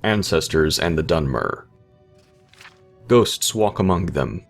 Ancestors and the Dunmer. Ghosts walk among them.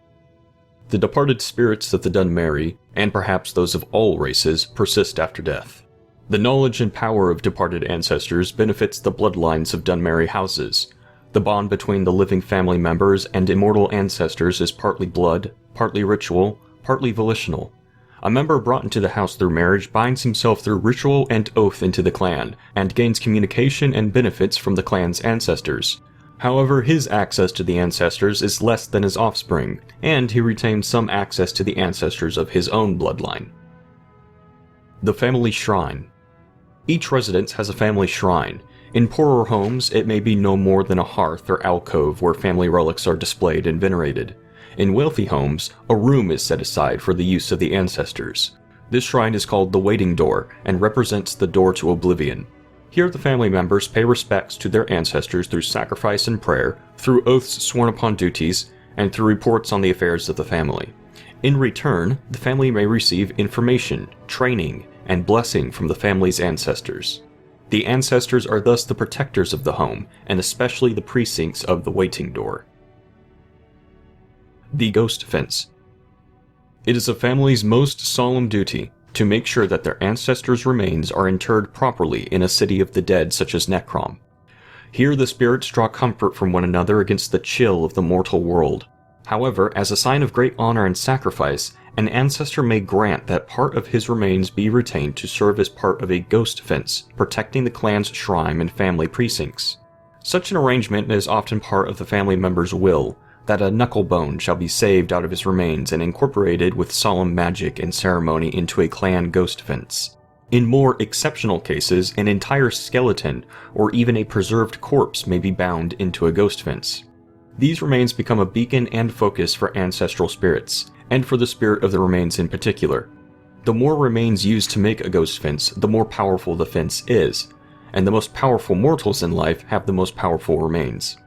The departed spirits of the dunmeri, and perhaps those of all races, persist after death. The knowledge and power of departed ancestors benefits the bloodlines of dunmeri houses. The bond between the living family members and immortal ancestors is partly blood, partly ritual, partly volitional. A member brought into the house through marriage binds himself through ritual and oath into the clan, and gains communication and benefits from the clan's ancestors. However, his access to the ancestors is less than his offspring, and he retains some access to the ancestors of his own bloodline. The family shrine. Each residence has a family shrine. In poorer homes, it may be no more than a hearth or alcove where family relics are displayed and venerated. In wealthy homes, a room is set aside for the use of the ancestors. This shrine is called the waiting door, and represents the door to oblivion. Here the family members pay respects to their ancestors through sacrifice and prayer, through oaths sworn upon duties, and through reports on the affairs of the family. In return, the family may receive information, training, and blessing from the family's ancestors. The ancestors are thus the protectors of the home, and especially the precincts of the waiting door. The Ghost Fence. It is a family's most solemn duty to make sure that their ancestors' remains are interred properly in a city of the dead such as Necrom. Here the spirits draw comfort from one another against the chill of the mortal world. However, as a sign of great honor and sacrifice, an ancestor may grant that part of his remains be retained to serve as part of a ghost fence, protecting the clan's shrine and family precincts. Such an arrangement is often part of the family member's will, that a knucklebone shall be saved out of his remains and incorporated with solemn magic and ceremony into a clan ghost fence. In more exceptional cases, an entire skeleton or even a preserved corpse may be bound into a ghost fence. These remains become a beacon and focus for ancestral spirits, and for the spirit of the remains in particular. The more remains used to make a ghost fence, the more powerful the fence is, and the most powerful mortals in life have the most powerful remains.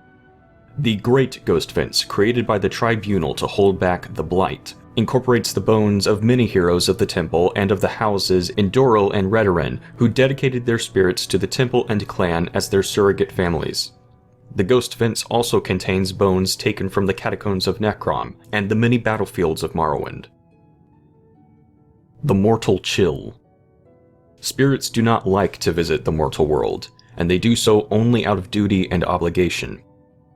The Great Ghost Fence, created by the Tribunal to hold back the Blight, incorporates the bones of many heroes of the temple and of the houses in Doril and Redoran, who dedicated their spirits to the temple and clan as their surrogate families. The Ghost Fence also contains bones taken from the catacombs of Necrom and the many battlefields of Morrowind. The Mortal Chill. Spirits do not like to visit the mortal world, and they do so only out of duty and obligation.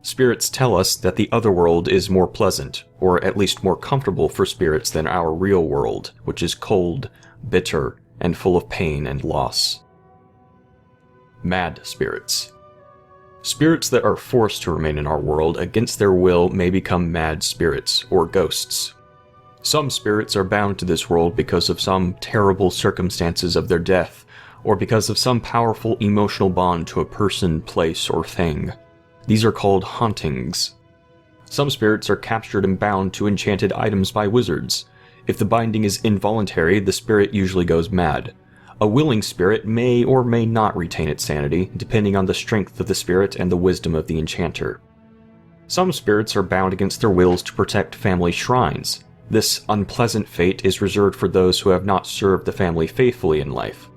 Spirits tell us that the otherworld is more pleasant, or at least more comfortable for spirits than our real world, which is cold, bitter, and full of pain and loss. Mad spirits. Spirits that are forced to remain in our world against their will may become mad spirits, or ghosts. Some spirits are bound to this world because of some terrible circumstances of their death, or because of some powerful emotional bond to a person, place, or thing. These are called hauntings. Some spirits are captured and bound to enchanted items by wizards. If the binding is involuntary, the spirit usually goes mad. A willing spirit may or may not retain its sanity, depending on the strength of the spirit and the wisdom of the enchanter. Some spirits are bound against their wills to protect family shrines. This unpleasant fate is reserved for those who have not served the family faithfully in life.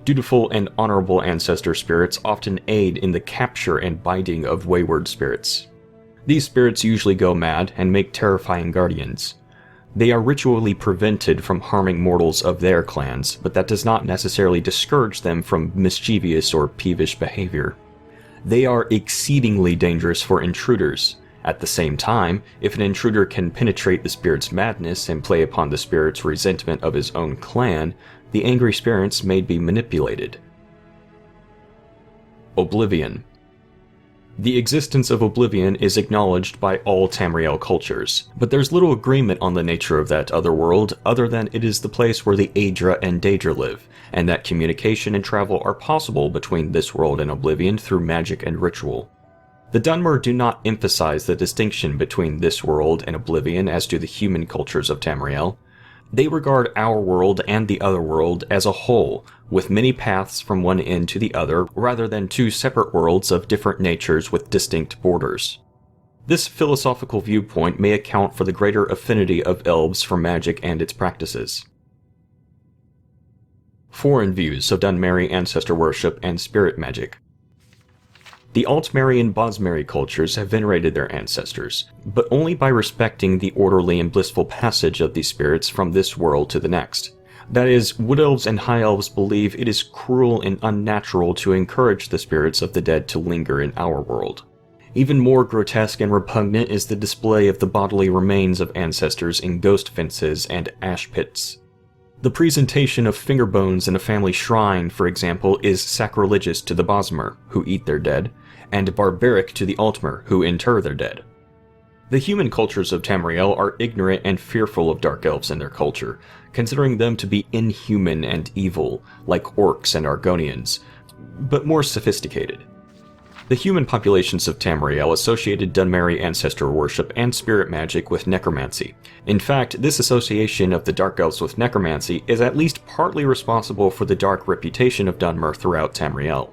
Dutiful and honorable ancestor spirits often aid in the capture and binding of wayward spirits. These spirits usually go mad and make terrifying guardians. They are ritually prevented from harming mortals of their clans, but that does not necessarily discourage them from mischievous or peevish behavior. They are exceedingly dangerous for intruders. At the same time, if an intruder can penetrate the spirit's madness and play upon the spirit's resentment of his own clan, the angry spirits may be manipulated. Oblivion. The existence of Oblivion is acknowledged by all Tamriel cultures, but there's little agreement on the nature of that other world other than it is the place where the Aedra and Daedra live, and that communication and travel are possible between this world and Oblivion through magic and ritual. The Dunmer do not emphasize the distinction between this world and Oblivion as do the human cultures of Tamriel. They regard our world and the other world as a whole, with many paths from one end to the other, rather than two separate worlds of different natures with distinct borders. This philosophical viewpoint may account for the greater affinity of elves for magic and its practices. Foreign views of Dunmeri ancestor worship and spirit magic. The Altmeri and Bosmeri cultures have venerated their ancestors, but only by respecting the orderly and blissful passage of these spirits from this world to the next. That is, Wood Elves and High Elves believe it is cruel and unnatural to encourage the spirits of the dead to linger in our world. Even more grotesque and repugnant is the display of the bodily remains of ancestors in ghost fences and ash pits. The presentation of finger bones in a family shrine, for example, is sacrilegious to the Bosmer, who eat their dead, and barbaric to the Altmer, who inter their dead. The human cultures of Tamriel are ignorant and fearful of Dark Elves and their culture, considering them to be inhuman and evil, like orcs and Argonians, but more sophisticated. The human populations of Tamriel associated Dunmeri ancestor worship and spirit magic with necromancy. In fact, this association of the Dark Elves with necromancy is at least partly responsible for the dark reputation of Dunmer throughout Tamriel.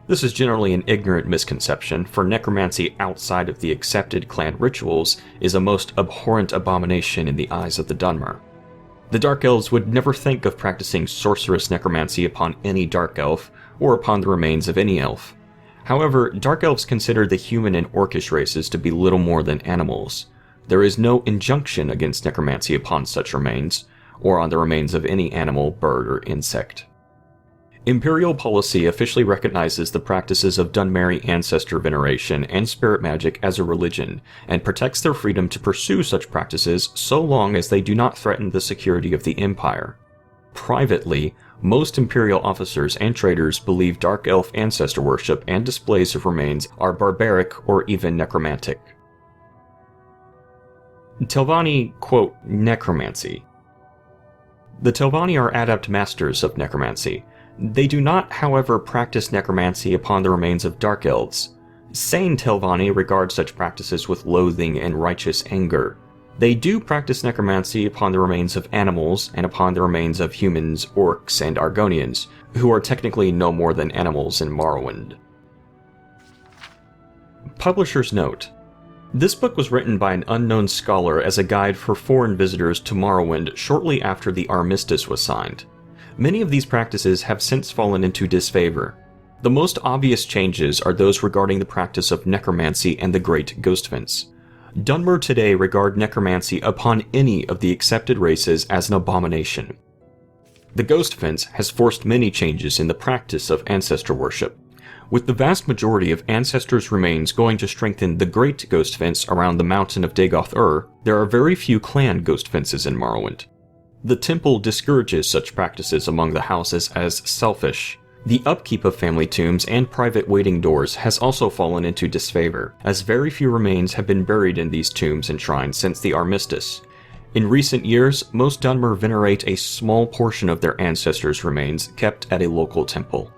This is generally an ignorant misconception, for necromancy outside of the accepted clan rituals is a most abhorrent abomination in the eyes of the Dunmer. The Dark Elves would never think of practicing sorcerous necromancy upon any Dark Elf, or upon the remains of any elf. However, Dark Elves consider the human and orcish races to be little more than animals. There is no injunction against necromancy upon such remains, or on the remains of any animal, bird, or insect. Imperial policy officially recognizes the practices of Dunmeri ancestor veneration and spirit magic as a religion, and protects their freedom to pursue such practices so long as they do not threaten the security of the Empire. Privately, most Imperial officers and traders believe Dark Elf ancestor worship and displays of remains are barbaric or even necromantic. Telvanni, quote, necromancy. The Telvanni are adept masters of necromancy. They do not, however, practice necromancy upon the remains of Dark Elves. Sane Telvanni regard such practices with loathing and righteous anger. They do practice necromancy upon the remains of animals and upon the remains of humans, orcs, and Argonians, who are technically no more than animals in Morrowind. Publisher's note: this book was written by an unknown scholar as a guide for foreign visitors to Morrowind shortly after the armistice was signed. Many of these practices have since fallen into disfavor. The most obvious changes are those regarding the practice of necromancy and the Great Ghost Fence. Dunmer today regard necromancy upon any of the accepted races as an abomination. The Ghost Fence has forced many changes in the practice of ancestor worship, with the vast majority of ancestors' remains going to strengthen the Great Ghost Fence around the mountain of Dagoth-Ur. There are very few clan Ghost Fences in Morrowind. The temple discourages such practices among the houses as selfish. The upkeep of family tombs and private waiting doors has also fallen into disfavor, as very few remains have been buried in these tombs and shrines since the armistice. In recent years, most Dunmer venerate a small portion of their ancestors' remains kept at a local temple.